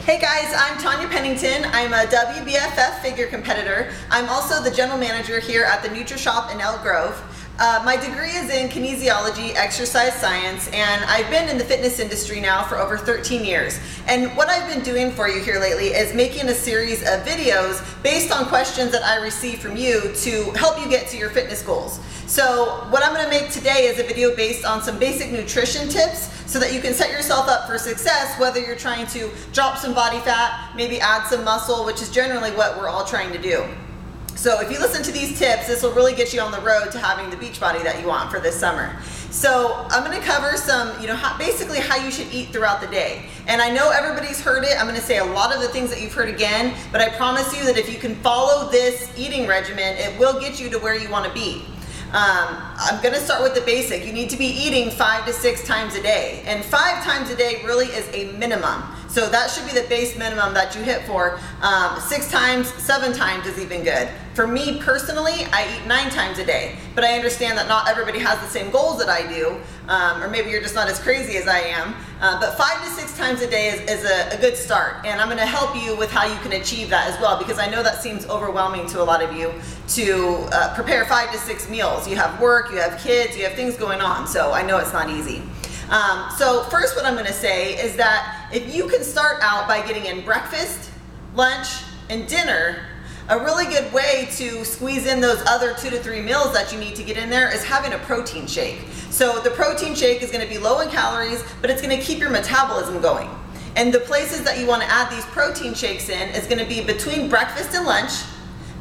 Hey guys, I'm Tanya Pennington. I'm a WBFF figure competitor. I'm also the general manager here at the NutriShop in Elk Grove. My degree is in kinesiology, exercise science, and I've been in the fitness industry now for over 13 years. And what I've been doing for you here lately is making a series of videos based on questions that I receive from you to help you get to your fitness goals. So what I'm going to make today is a video based on some basic nutrition tips so that you can set yourself up for success, whether you're trying to drop some body fat, maybe add some muscle, which is generally what we're all trying to do. So if you listen to these tips, this will really get you on the road to having the beach body that you want for this summer. So I'm going to cover some, basically how you should eat throughout the day. And I know everybody's heard it. I'm going to say a lot of the things that you've heard again, but I promise you that if you can follow this eating regimen, it will get you to where you want to be. I'm going to start with the basic. You need to be eating 5 to 6 times a day, and 5 times a day really is a minimum. So that should be the base minimum that you hit for. 6 times, 7 times is even good. For me personally, I eat 9 times a day, but I understand that not everybody has the same goals that I do, or maybe you're just not as crazy as I am. But 5 to 6 times a day is a good start, and I'm going to help you with how you can achieve that as well, because I know that seems overwhelming to a lot of you to prepare 5 to 6 meals. You have work, you have kids, you have things going on, so I know it's not easy. So first what I'm going to say is that if you can start out by getting in breakfast, lunch, and dinner, a really good way to squeeze in those other 2 to 3 meals that you need to get in there is having a protein shake. So the protein shake is going to be low in calories, but it's going to keep your metabolism going. And the places that you want to add these protein shakes in is going to be between breakfast and lunch,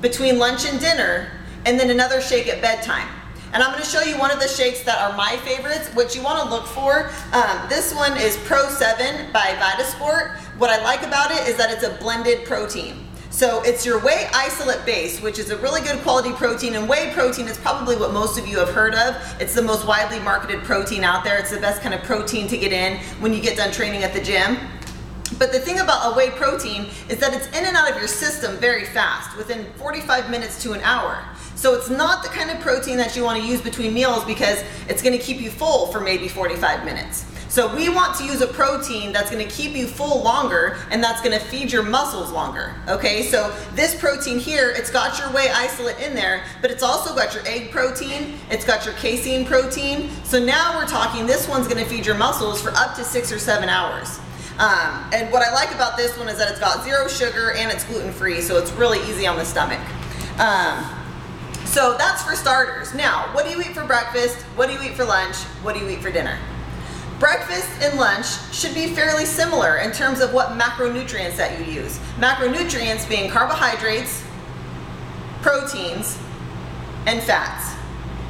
between lunch and dinner, and then another shake at bedtime. And I'm going to show you one of the shakes that are my favorites, which you want to look for. This one is Pro 7 by Vitasport. What I like about it is that it's a blended protein. So it's your whey isolate base, which is a really good quality protein, and whey protein is probably what most of you have heard of. It's the most widely marketed protein out there. It's the best kind of protein to get in when you get done training at the gym. But the thing about a whey protein is that it's in and out of your system very fast, within 45 minutes to an hour. So it's not the kind of protein that you want to use between meals because it's going to keep you full for maybe 45 minutes. So we want to use a protein that's going to keep you full longer, and that's going to feed your muscles longer. Okay, so this protein here, it's got your whey isolate in there, but it's also got your egg protein, it's got your casein protein. So now we're talking, this one's going to feed your muscles for up to 6 or 7 hours. And what I like about this one is that it's got 0 sugar and it's gluten-free, so it's really easy on the stomach. So that's for starters. Now, what do you eat for breakfast? What do you eat for lunch? What do you eat for dinner? Breakfast and lunch should be fairly similar in terms of what macronutrients that you use. Macronutrients being carbohydrates, proteins, and fats.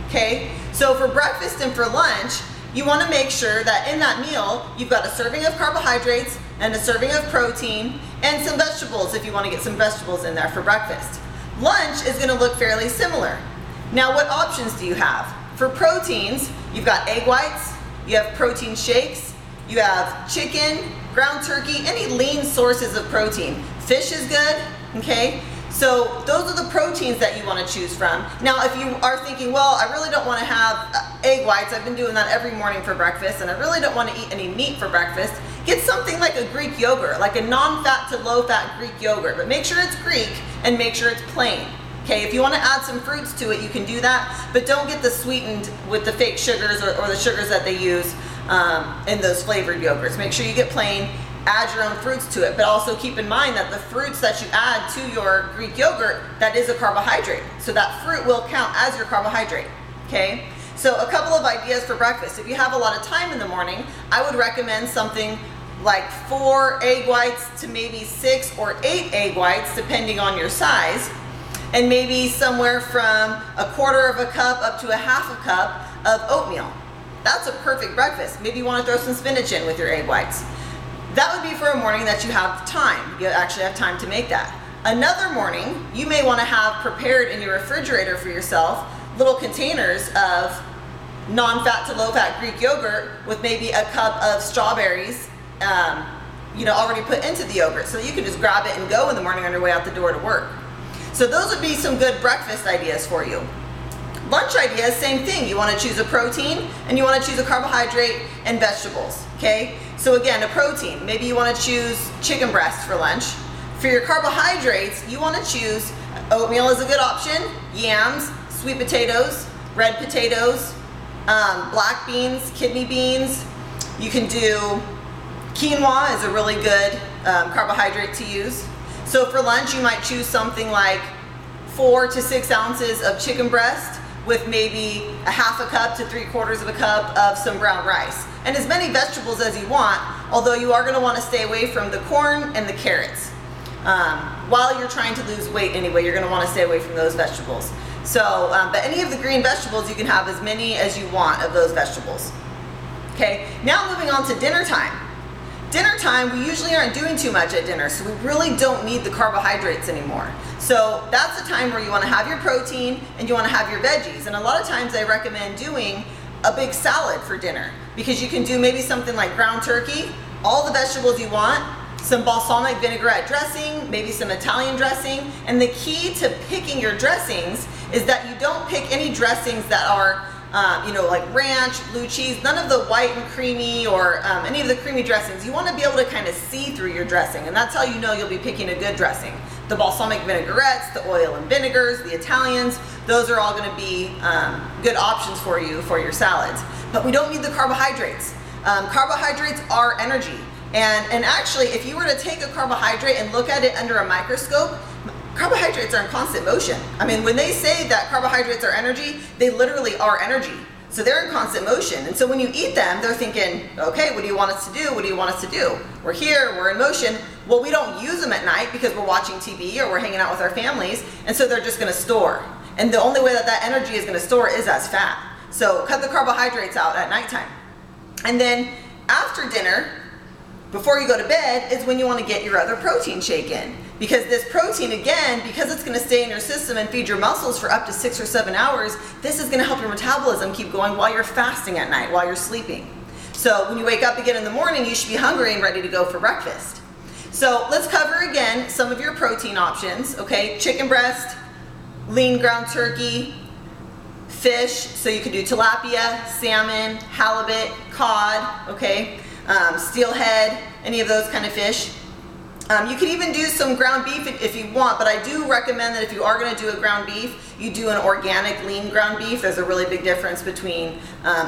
Okay? So for breakfast and for lunch, you want to make sure that in that meal, you've got a serving of carbohydrates and a serving of protein and some vegetables if you want to get some vegetables in there for breakfast. Lunch is going to look fairly similar. Now, what options do you have? For proteins, you've got egg whites, you have protein shakes, you have chicken, ground turkey, any lean sources of protein. Fish is good, okay? So those are the proteins that you want to choose from. Now, if you are thinking, well, I really don't want to have egg whites, I've been doing that every morning for breakfast, and I really don't want to eat any meat for breakfast, get something like a Greek yogurt, like a non-fat to low-fat Greek yogurt, but make sure it's Greek and make sure it's plain. Okay, if you want to add some fruits to it, you can do that, but don't get the sweetened with the fake sugars or the sugars that they use in those flavored yogurts. Make sure you get plain, add your own fruits to it, but also keep in mind that the fruits that you add to your Greek yogurt, that is a carbohydrate. So that fruit will count as your carbohydrate, okay? So a couple of ideas for breakfast. If you have a lot of time in the morning, I would recommend something like 4 egg whites to maybe 6 or 8 egg whites, depending on your size, and maybe somewhere from 1/4 of a cup up to 1/2 cup of oatmeal. That's a perfect breakfast. Maybe you want to throw some spinach in with your egg whites. That would be for a morning that you have time. You actually have time to make that. Another morning, you may want to have prepared in your refrigerator for yourself little containers of non-fat to low-fat Greek yogurt with maybe a cup of strawberries already put into the yogurt, so you can just grab it and go in the morning on your way out the door to work. So those would be some good breakfast ideas for you. Lunch ideas, same thing. You want to choose a protein and you want to choose a carbohydrate and vegetables, okay? So again, a protein, maybe you want to choose chicken breast for lunch. For your carbohydrates, you want to choose oatmeal is a good option, yams, sweet potatoes, red potatoes, black beans, kidney beans. You can do quinoa is a really good carbohydrate to use. So for lunch, you might choose something like 4 to 6 ounces of chicken breast with maybe a half a cup to 3/4 of a cup of some brown rice. And as many vegetables as you want, although you are going to want to stay away from the corn and the carrots. While you're trying to lose weight anyway, you're going to want to stay away from those vegetables. So, but any of the green vegetables, you can have as many as you want of those vegetables. Okay, now moving on to dinner time. Dinner time, we usually aren't doing too much at dinner, so we really don't need the carbohydrates anymore. So that's the time where you want to have your protein and you want to have your veggies. And a lot of times I recommend doing a big salad for dinner, because you can do maybe something like ground turkey, all the vegetables you want, some balsamic vinaigrette dressing, maybe some Italian dressing. And the key to picking your dressings is that you don't pick any dressings that are like ranch, blue cheese, none of the white and creamy or any of the creamy dressings. You want to be able to kind of see through your dressing, and that's how you know you'll be picking a good dressing. The balsamic vinaigrettes, the oil and vinegars, the Italians, those are all going to be good options for you for your salads. But we don't need the carbohydrates. Carbohydrates are energy. And actually, if you were to take a carbohydrate and look at it under a microscope, carbohydrates are in constant motion. I mean, when they say that carbohydrates are energy, they literally are energy. So they're in constant motion. And so when you eat them, they're thinking, okay, what do you want us to do? What do you want us to do? We're here, we're in motion. Well, we don't use them at night because we're watching TV or we're hanging out with our families. And so they're just gonna store. And the only way that that energy is gonna store is as fat. So cut the carbohydrates out at nighttime. And then after dinner, before you go to bed, is when you want to get your other protein shake in. Because this protein, again, because it's going to stay in your system and feed your muscles for up to 6 or 7 hours, this is going to help your metabolism keep going while you're fasting at night, while you're sleeping. So when you wake up again in the morning, you should be hungry and ready to go for breakfast. So let's cover again some of your protein options, okay? Chicken breast, lean ground turkey, fish, so you could do tilapia, salmon, halibut, cod, okay? Steelhead, any of those kind of fish. You could even do some ground beef if you want, but I do recommend that if you are going to do a ground beef, you do an organic lean ground beef. There's a really big difference between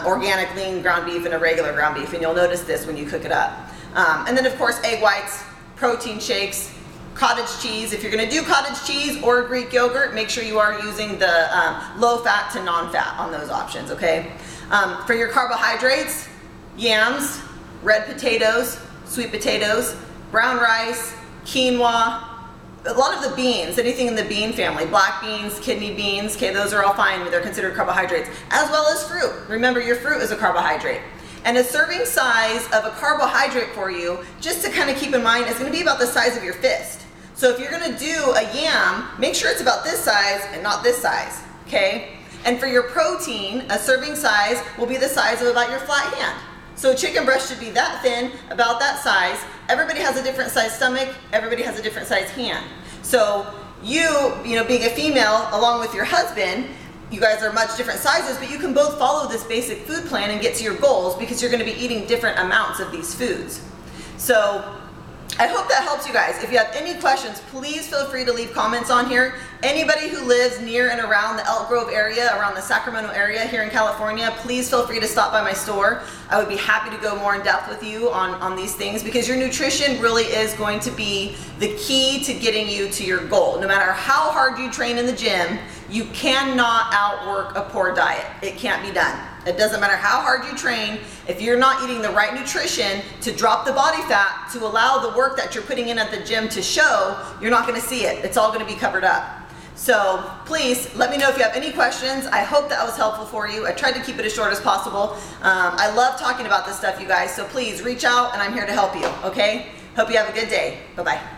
organic lean ground beef and a regular ground beef, and you'll notice this when you cook it up. And then of course egg whites, protein shakes, cottage cheese. If you're going to do cottage cheese or Greek yogurt, make sure you are using the low fat to non-fat on those options, okay? For your carbohydrates, yams, red potatoes, sweet potatoes, brown rice, quinoa, a lot of the beans, anything in the bean family, black beans, kidney beans, okay, those are all fine, they're considered carbohydrates, as well as fruit. Remember, your fruit is a carbohydrate. And a serving size of a carbohydrate for you, just to kind of keep in mind, is going to be about the size of your fist. So if you're going to do a yam, make sure it's about this size and not this size, okay? And for your protein, a serving size will be the size of about your flat hand. So chicken breast should be that thin, about that size. Everybody has a different size stomach, everybody has a different size hand. So you being a female, along with your husband, you guys are much different sizes, but you can both follow this basic food plan and get to your goals because you're going to be eating different amounts of these foods. So I hope that helps you guys. If you have any questions, please feel free to leave comments on here. Anybody who lives near and around the Elk Grove area, around the Sacramento area here in California, please feel free to stop by my store. I would be happy to go more in depth with you on these things, because your nutrition really is going to be the key to getting you to your goal. No matter how hard you train in the gym, you cannot outwork a poor diet. It can't be done. It doesn't matter how hard you train, if you're not eating the right nutrition to drop the body fat to allow the work that you're putting in at the gym to show, you're not going to see it. It's all going to be covered up. So please let me know if you have any questions. I hope that was helpful for you. I tried to keep it as short as possible. I love talking about this stuff, you guys, so please reach out and I'm here to help you, okay? Hope you have a good day. Bye-bye.